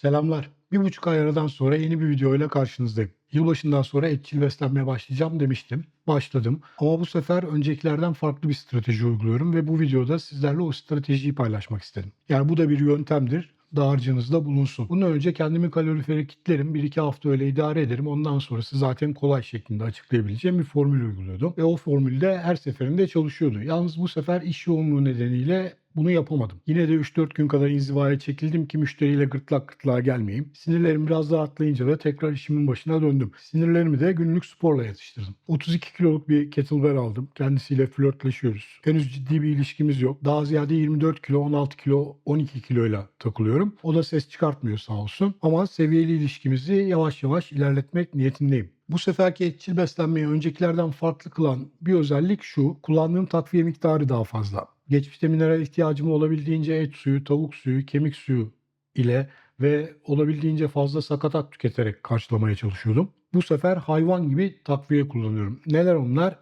Selamlar. 1,5 ay aradan sonra yeni bir videoyla karşınızdayım. Yılbaşından sonra etçil beslenmeye başlayacağım demiştim. Başladım. Ama bu sefer öncekilerden farklı bir strateji uyguluyorum ve bu videoda sizlerle o stratejiyi paylaşmak istedim. Yani bu da bir yöntemdir. Dağarcığınızda bulunsun. Bundan önce kendimi kalorifere kitlerim. 1-2 hafta öyle idare ederim. Ondan sonrası zaten kolay şeklinde açıklayabileceğim bir formül uyguluyordum. Ve o formülde her seferinde çalışıyordu. Yalnız bu sefer iş yoğunluğu nedeniyle bunu yapamadım. Yine de 3-4 gün kadar inzivaya çekildim ki müşteriyle gırtlak gırtlağa gelmeyeyim. Sinirlerim biraz rahatlayınca da tekrar işimin başına döndüm. Sinirlerimi de günlük sporla yatıştırdım. 32 kiloluk bir kettlebell aldım. Kendisiyle flörtleşiyoruz. Henüz ciddi bir ilişkimiz yok. Daha ziyade 24 kilo, 16 kilo, 12 kiloyla takılıyorum. O da ses çıkartmıyor sağ olsun. Ama seviyeli ilişkimizi yavaş yavaş ilerletmek niyetindeyim. Bu seferki etçil beslenmeyi öncekilerden farklı kılan bir özellik şu: kullandığım takviye miktarı daha fazla. Geçmişte mineral ihtiyacımı olabildiğince et suyu, tavuk suyu, kemik suyu ile ve olabildiğince fazla sakatat tüketerek karşılamaya çalışıyordum. Bu sefer hayvan gibi takviye kullanıyorum. Neler onlar?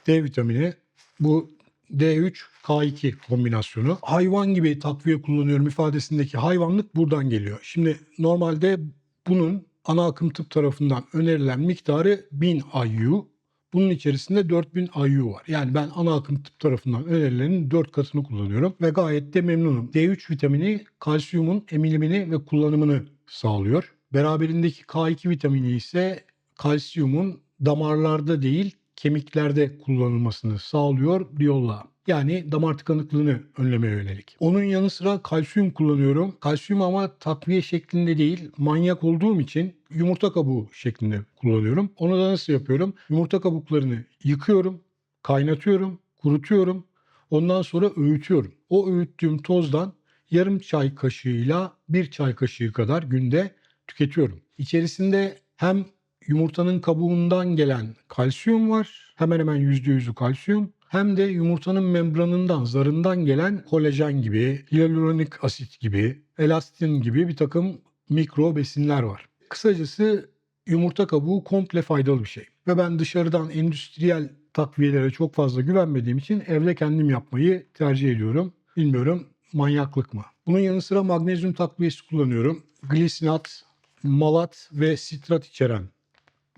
D vitamini, bu D3K2 kombinasyonu. Hayvan gibi takviye kullanıyorum ifadesindeki hayvanlık buradan geliyor. Şimdi normalde bunun ana akım tıp tarafından önerilen miktarı 1000 IU. Bunun içerisinde 4000 IU var. Yani ben ana akım tıp tarafından önerilenin 4 katını kullanıyorum ve gayet de memnunum. D3 vitamini kalsiyumun emilimini ve kullanımını sağlıyor. Beraberindeki K2 vitamini ise kalsiyumun damarlarda değil kemiklerde kullanılmasını sağlıyor diyorlar. Yani damar tıkanıklığını önlemeye yönelik. Onun yanı sıra kalsiyum kullanıyorum. Kalsiyum ama takviye şeklinde değil, manyak olduğum için yumurta kabuğu şeklinde kullanıyorum. Onu da nasıl yapıyorum? Yumurta kabuklarını yıkıyorum, kaynatıyorum, kurutuyorum. Ondan sonra öğütüyorum. O öğüttüğüm tozdan yarım çay kaşığıyla 1 çay kaşığı kadar günde tüketiyorum. İçerisinde hem yumurtanın kabuğundan gelen kalsiyum var. Hemen hemen %100'ü kalsiyum. Hem de yumurtanın membranından, zarından gelen kolajen gibi, hyaluronik asit gibi, elastin gibi bir takım mikro besinler var. Kısacası yumurta kabuğu komple faydalı bir şey. Ve ben dışarıdan endüstriyel takviyelere çok fazla güvenmediğim için evde kendim yapmayı tercih ediyorum. Bilmiyorum, manyaklık mı? Bunun yanı sıra magnezyum takviyesi kullanıyorum. Glisinat, malat ve sitrat içeren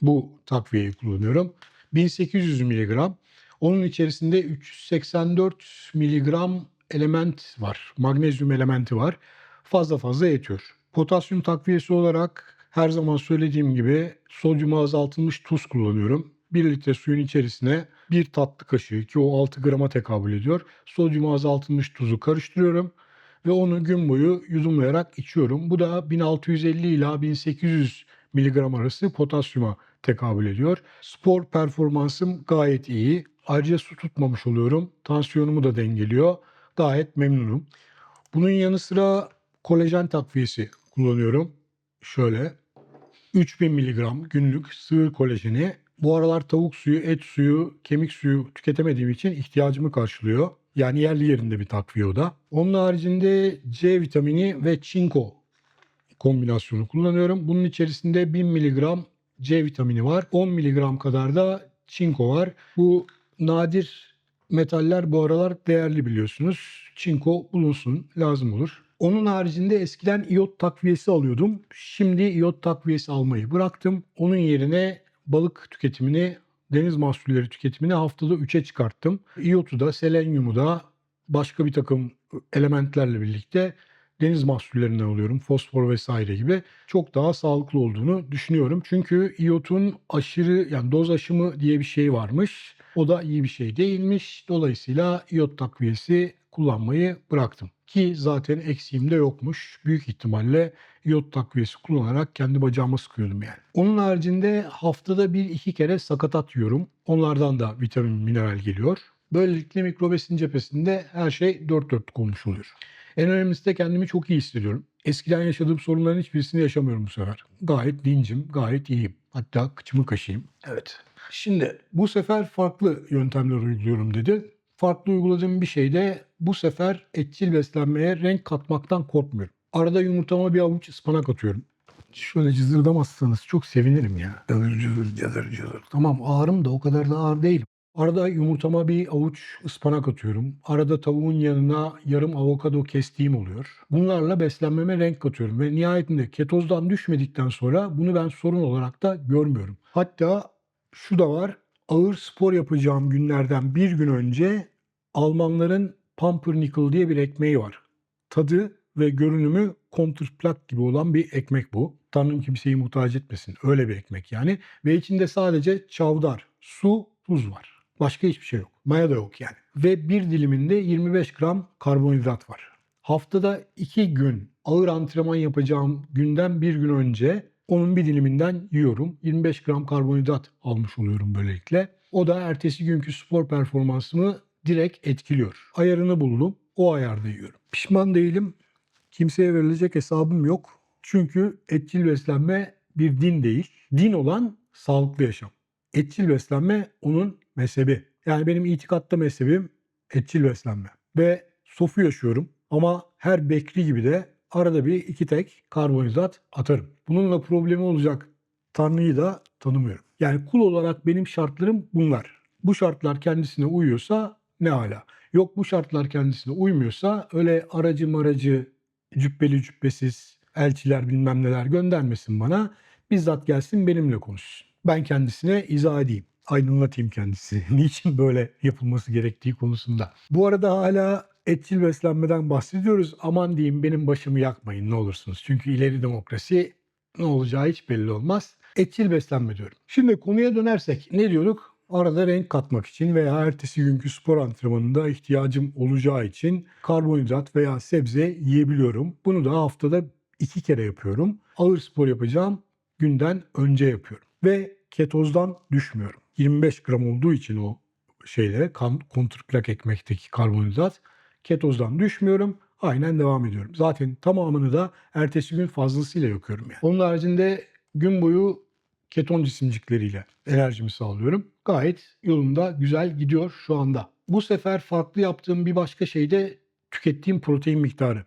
bu takviyeyi kullanıyorum. 1800 miligram. Onun içerisinde 384 miligram element var. Magnezyum elementi var. Fazla fazla yetiyor. Potasyum takviyesi olarak her zaman söylediğim gibi sodyumu azaltılmış tuz kullanıyorum. 1 litre suyun içerisine 1 tatlı kaşığı, ki o 6 grama tekabül ediyor, sodyumu azaltılmış tuzu karıştırıyorum ve onu gün boyu yudumlayarak içiyorum. Bu da 1650 ila 1800 miligram arası potasyuma tekabül ediyor. Spor performansım gayet iyi. Ayrıca su tutmamış oluyorum. Tansiyonumu da dengeliyor. Gayet memnunum. Bunun yanı sıra kolajen takviyesi kullanıyorum. Şöyle 3000 miligram günlük sığır kolajeni. Bu aralar tavuk suyu, et suyu, kemik suyu tüketemediğim için ihtiyacımı karşılıyor. Yani yerli yerinde bir takviye o da. Onun haricinde C vitamini ve çinko kombinasyonu kullanıyorum. Bunun içerisinde 1000 miligram C vitamini var. 10 miligram kadar da çinko var. Bu nadir metaller bu aralar değerli biliyorsunuz. Çinko bulunsun, lazım olur. Onun haricinde eskiden iyot takviyesi alıyordum. Şimdi iyot takviyesi almayı bıraktım. Onun yerine balık tüketimini, deniz mahsulleri tüketimini haftada 3'e çıkarttım. İyotu da, selenyumu da başka bir takım elementlerle birlikte deniz mahsullerinden alıyorum. Fosfor vesaire gibi, çok daha sağlıklı olduğunu düşünüyorum. Çünkü iyotun aşırı, yani doz aşımı diye bir şey varmış. O da iyi bir şey değilmiş. Dolayısıyla iyot takviyesi kullanmayı bıraktım. Ki zaten eksiğim de yokmuş. Büyük ihtimalle iyot takviyesi kullanarak kendi bacağıma sıkıyordum yani. Onun haricinde haftada 1-2 kere sakatat yiyorum. Onlardan da vitamin, mineral geliyor. Böylelikle mikrobesin cephesinde her şey dört dörtlük olmuş oluyor. En önemlisi de kendimi çok iyi hissediyorum. Eskiden yaşadığım sorunların hiçbirisini yaşamıyorum bu sefer. Gayet dincim, gayet iyiyim. Hatta kıçımı kaşıyım. Evet. Şimdi bu sefer farklı yöntemler uyguluyorum dedi. Farklı uyguladığım bir şey de bu sefer etçil beslenmeye renk katmaktan korkmuyorum. Arada yumurtama bir avuç ıspanak atıyorum. Şöyle cızırdamazsanız çok sevinirim ya. Cızır cızır cızır cızır. Tamam, ağrım da o kadar da ağır değil. Arada yumurtama bir avuç ıspanak atıyorum. Arada tavuğun yanına yarım avokado kestiğim oluyor. Bunlarla beslenmeme renk katıyorum ve nihayetinde ketozdan düşmedikten sonra bunu ben sorun olarak da görmüyorum. Hatta şu da var. Ağır spor yapacağım günlerden bir gün önce Almanların Pumpernickel diye bir ekmeği var. Tadı ve görünümü kontrplak gibi olan bir ekmek bu. Tanrım kimseyi muhtaç etmesin. Öyle bir ekmek yani. Ve içinde sadece çavdar, su, tuz var. Başka hiçbir şey yok. Maya da yok yani. Ve bir diliminde 25 gram karbonhidrat var. Haftada 2 gün ağır antrenman yapacağım günden bir gün önce onun bir diliminden yiyorum. 25 gram karbonhidrat almış oluyorum böylelikle. O da ertesi günkü spor performansımı direkt etkiliyor. Ayarını buldum. O ayarda yiyorum. Pişman değilim. Kimseye verilecek hesabım yok. Çünkü etçil beslenme bir din değil. Din olan sağlıklı yaşam. Etçil beslenme onun mezhebi. Yani benim itikatta mezhebim etçil beslenme. Ve sofu yaşıyorum ama her bekri gibi de arada bir iki tek karbonhidrat atarım. Bununla problemi olacak Tanrı'yı da tanımıyorum. Yani kul olarak benim şartlarım bunlar. Bu şartlar kendisine uyuyorsa ne hala. Yok bu şartlar kendisine uymuyorsa öyle aracı maracı, cübbeli cübbesiz elçiler bilmem neler göndermesin bana. Bizzat gelsin benimle konuşsun. Ben kendisine izah edeyim. Aydınlatayım kendisi. Niçin böyle yapılması gerektiği konusunda. Bu arada hala etçil beslenmeden bahsediyoruz. Aman diyeyim benim başımı yakmayın ne olursunuz. Çünkü ileri demokrasi ne olacağı hiç belli olmaz. Etçil beslenme diyorum. Şimdi konuya dönersek ne diyorduk? Arada renk katmak için veya ertesi günkü spor antrenmanında ihtiyacım olacağı için karbonhidrat veya sebze yiyebiliyorum. Bunu da haftada 2 kere yapıyorum. Ağır spor yapacağım günden önce yapıyorum. Ve ketozdan düşmüyorum. 25 gram olduğu için o kontrplak ekmekteki karbonhidrat ketozdan düşmüyorum. Aynen devam ediyorum. Zaten tamamını da ertesi gün fazlasıyla yakıyorum yani. Onun haricinde gün boyu keton cisimcikleriyle enerjimi sağlıyorum. Gayet yolunda güzel gidiyor şu anda. Bu sefer farklı yaptığım bir başka şey de tükettiğim protein miktarı.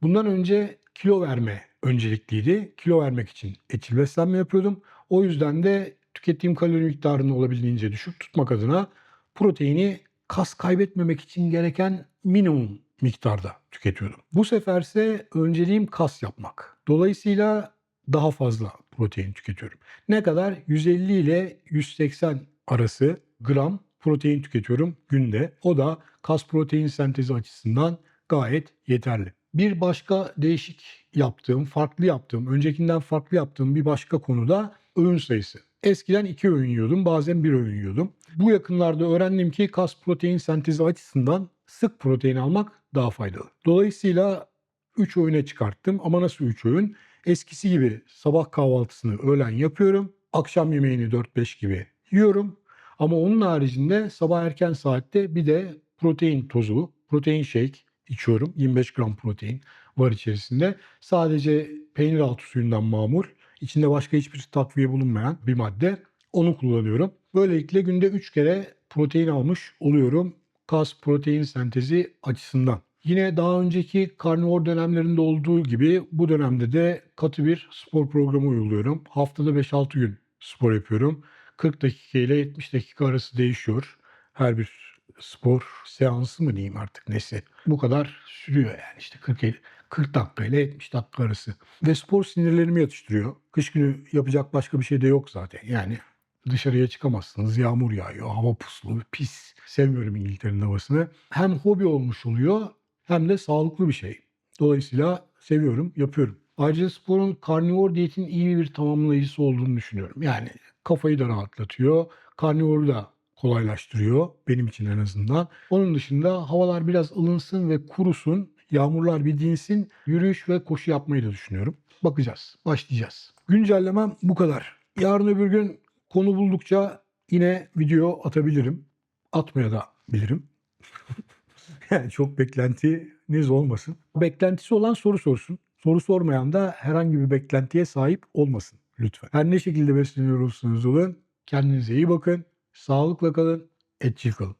Bundan önce kilo verme öncelikliydi. Kilo vermek için etçil beslenme yapıyordum. O yüzden de tükettiğim kalori miktarını olabildiğince düşük tutmak adına proteini kas kaybetmemek için gereken minimum miktarda tüketiyordum. Bu seferse önceliğim kas yapmak. Dolayısıyla daha fazla protein tüketiyorum. Ne kadar? 150 ile 180 arası gram protein tüketiyorum günde. O da kas protein sentezi açısından gayet yeterli. Bir başka değişik yaptığım, farklı yaptığım, öncekinden farklı yaptığım bir başka konu da öğün sayısı. Eskiden 2 öğün yiyordum, bazen 1 öğün yiyordum. Bu yakınlarda öğrendim ki kas protein sentezi açısından sık protein almak daha faydalı. Dolayısıyla 3 öğüne çıkarttım ama nasıl 3 öğün? Eskisi gibi sabah kahvaltısını öğlen yapıyorum. Akşam yemeğini 4-5 gibi yiyorum. Ama onun haricinde sabah erken saatte bir de protein tozu, protein shake içiyorum. 25 gram protein var içerisinde. Sadece peynir altı suyundan mamul. İçinde başka hiçbir takviye bulunmayan bir madde. Onu kullanıyorum. Böylelikle günde 3 kere protein almış oluyorum. Kas protein sentezi açısından. Yine daha önceki karnivor dönemlerinde olduğu gibi bu dönemde de katı bir spor programı uyguluyorum. Haftada 5-6 gün spor yapıyorum. 40 dakika ile 70 dakika arası değişiyor. Her bir spor seansı mı diyeyim artık neyse. Bu kadar sürüyor yani işte 40 dakika ile 70 dakika arası. Ve spor sinirlerimi yatıştırıyor. Kış günü yapacak başka bir şey de yok zaten. Yani dışarıya çıkamazsınız. Yağmur yağıyor. Hava puslu, pis. Sevmiyorum İngiltere'nin havasını. Hem hobi olmuş oluyor hem de sağlıklı bir şey. Dolayısıyla seviyorum, yapıyorum. Ayrıca sporun karnivor diyetin iyi bir tamamlayıcısı olduğunu düşünüyorum. Yani kafayı da rahatlatıyor, karnivoru da kolaylaştırıyor benim için en azından. Onun dışında havalar biraz ılınsın ve kurusun, yağmurlar bir dinsin, yürüyüş ve koşu yapmayı da düşünüyorum. Bakacağız, başlayacağız. Güncellemem bu kadar. Yarın öbür gün konu buldukça yine video atabilirim. Atmaya da bilirim. Yani çok beklentiniz olmasın. Beklentisi olan soru sorsun. Soru sormayan da herhangi bir beklentiye sahip olmasın lütfen. Her ne şekilde besleniyor olursanız olun kendinize iyi bakın. Sağlıkla kalın, etçil kalın.